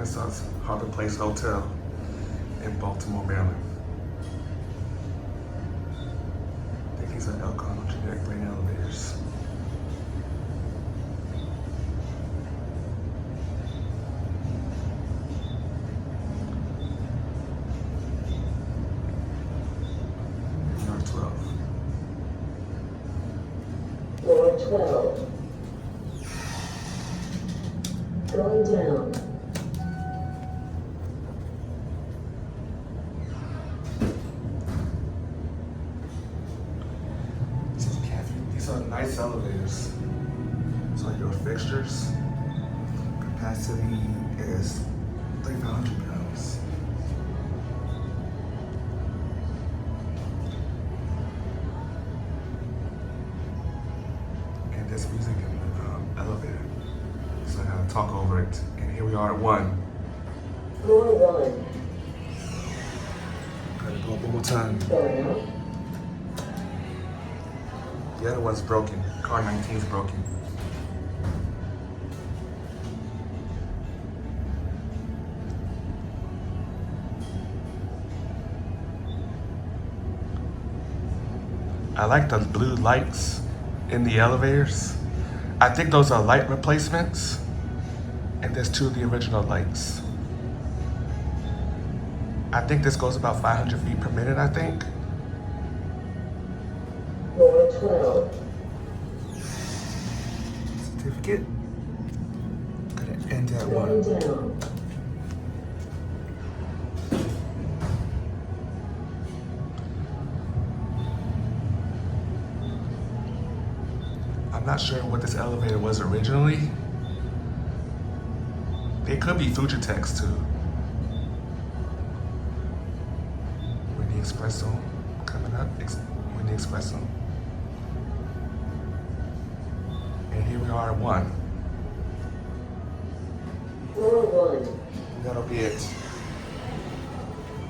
Renaissance HarborPlace Hotel in Baltimore, Maryland. I think these are Elcon generic grain elevators. Floor 12. Going down. These are nice elevators. So your fixtures capacity is 3,500 pounds. And there's music in the elevator. So I gotta talk over it. And here we are at 1. Floor 1. Gotta go up one more time. Going up. The other one's broken. Car 19 is broken. I like the blue lights in the elevators. I think those are light replacements. And there's 2 of the original lights. I think this goes about 500 feet per minute, I think. Floor 12. Certificate. Gonna end at Going 1. down. I'm not sure what this elevator was originally. They could be Fujitec's too. When the espresso coming up, when the espresso. And here we are at 1. Floor 1. That'll be it.